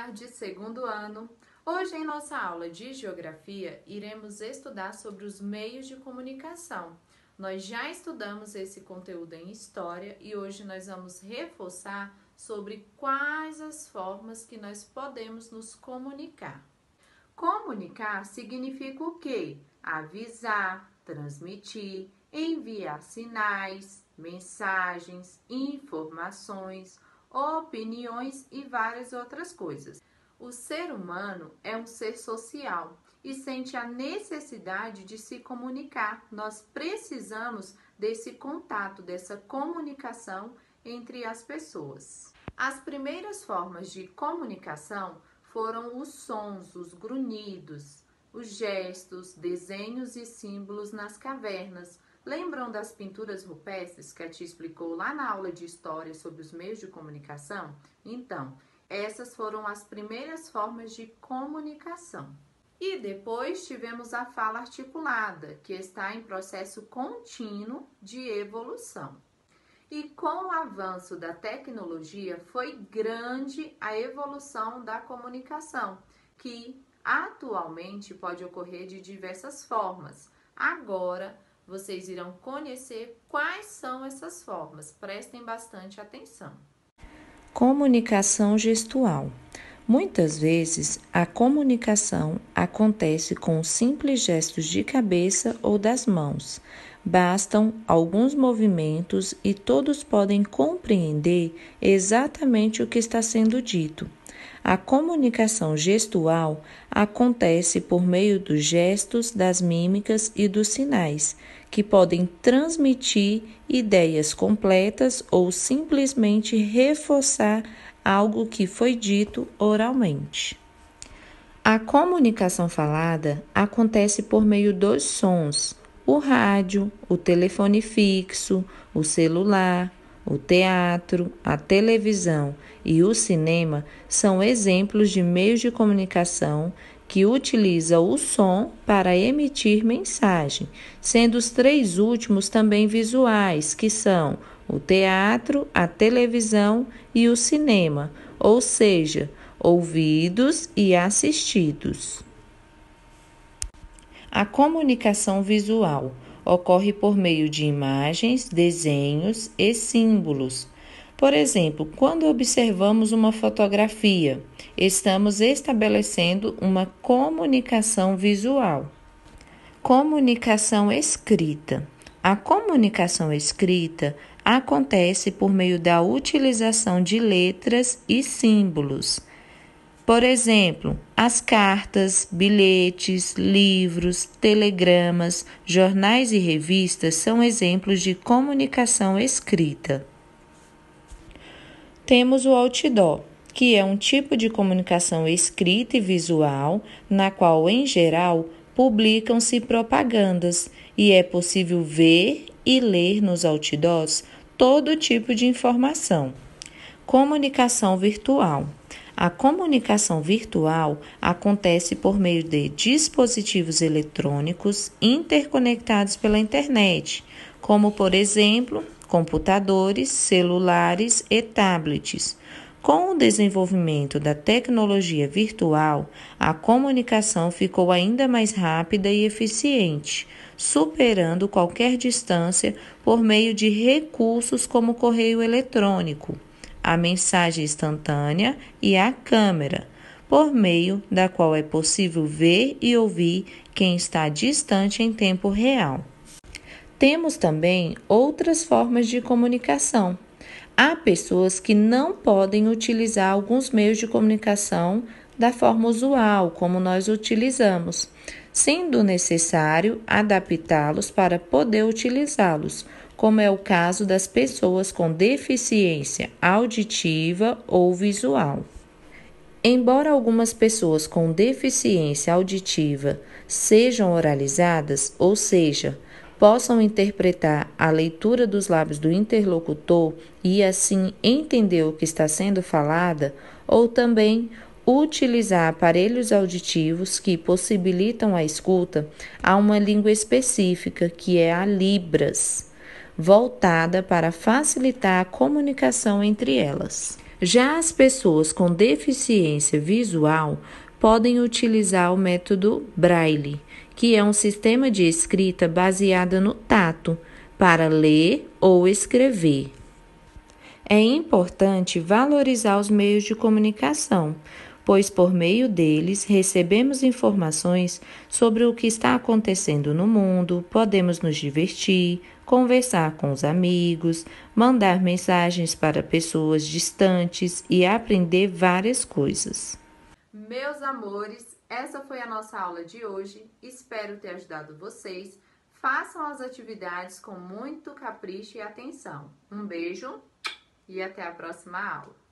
tarde, segundo ano. Hoje, em nossa aula de Geografia, iremos estudar sobre os meios de comunicação. Nós já estudamos esse conteúdo em História e hoje nós vamos reforçar sobre quais as formas que nós podemos nos comunicar. Comunicar significa o quê? Avisar, transmitir, enviar sinais, mensagens, informações, opiniões e várias outras coisas. O ser humano é um ser social e sente a necessidade de se comunicar. Nós precisamos desse contato, dessa comunicação entre as pessoas. As primeiras formas de comunicação foram os sons, os grunhidos, os gestos, desenhos e símbolos nas cavernas. Lembram das pinturas rupestres que a tia explicou lá na aula de História sobre os meios de comunicação? Então, essas foram as primeiras formas de comunicação. E depois tivemos a fala articulada, que está em processo contínuo de evolução. E com o avanço da tecnologia, foi grande a evolução da comunicação, que atualmente pode ocorrer de diversas formas. Agora, vocês irão conhecer quais são essas formas. Prestem bastante atenção. Comunicação gestual. Muitas vezes, a comunicação acontece com simples gestos de cabeça ou das mãos. Bastam alguns movimentos e todos podem compreender exatamente o que está sendo dito. A comunicação gestual acontece por meio dos gestos, das mímicas e dos sinais, que podem transmitir ideias completas ou simplesmente reforçar algo que foi dito oralmente. A comunicação falada acontece por meio dos sons. O rádio, o telefone fixo, o celular, o teatro, a televisão e o cinema são exemplos de meios de comunicação que utilizam o som para emitir mensagem, sendo os três últimos também visuais, que são o teatro, a televisão e o cinema, ou seja, ouvidos e assistidos. A comunicação visual ocorre por meio de imagens, desenhos e símbolos. Por exemplo, quando observamos uma fotografia, estamos estabelecendo uma comunicação visual. Comunicação escrita. A comunicação escrita acontece por meio da utilização de letras e símbolos. Por exemplo, as cartas, bilhetes, livros, telegramas, jornais e revistas são exemplos de comunicação escrita. Temos o outdoor, que é um tipo de comunicação escrita e visual, na qual, em geral, publicam-se propagandas e é possível ver e ler nos outdoors todo tipo de informação. Comunicação virtual. A comunicação virtual acontece por meio de dispositivos eletrônicos interconectados pela internet, como, por exemplo, computadores, celulares e tablets. Com o desenvolvimento da tecnologia virtual, a comunicação ficou ainda mais rápida e eficiente, superando qualquer distância por meio de recursos como o correio eletrônico, a mensagem instantânea e a câmera, por meio da qual é possível ver e ouvir quem está distante em tempo real. Temos também outras formas de comunicação. Há pessoas que não podem utilizar alguns meios de comunicação da forma usual, como nós utilizamos, sendo necessário adaptá-los para poder utilizá-los, como é o caso das pessoas com deficiência auditiva ou visual. Embora algumas pessoas com deficiência auditiva sejam oralizadas, ou seja, possam interpretar a leitura dos lábios do interlocutor e assim entender o que está sendo falada, ou também utilizar aparelhos auditivos que possibilitam a escuta, há uma língua específica que é a Libras, voltada para facilitar a comunicação entre elas. Já as pessoas com deficiência visual podem utilizar o método Braille, que é um sistema de escrita baseado no tato, para ler ou escrever. É importante valorizar os meios de comunicação, pois por meio deles recebemos informações sobre o que está acontecendo no mundo, podemos nos divertir, conversar com os amigos, mandar mensagens para pessoas distantes e aprender várias coisas. Meus amores, essa foi a nossa aula de hoje. Espero ter ajudado vocês. Façam as atividades com muito capricho e atenção. Um beijo e até a próxima aula.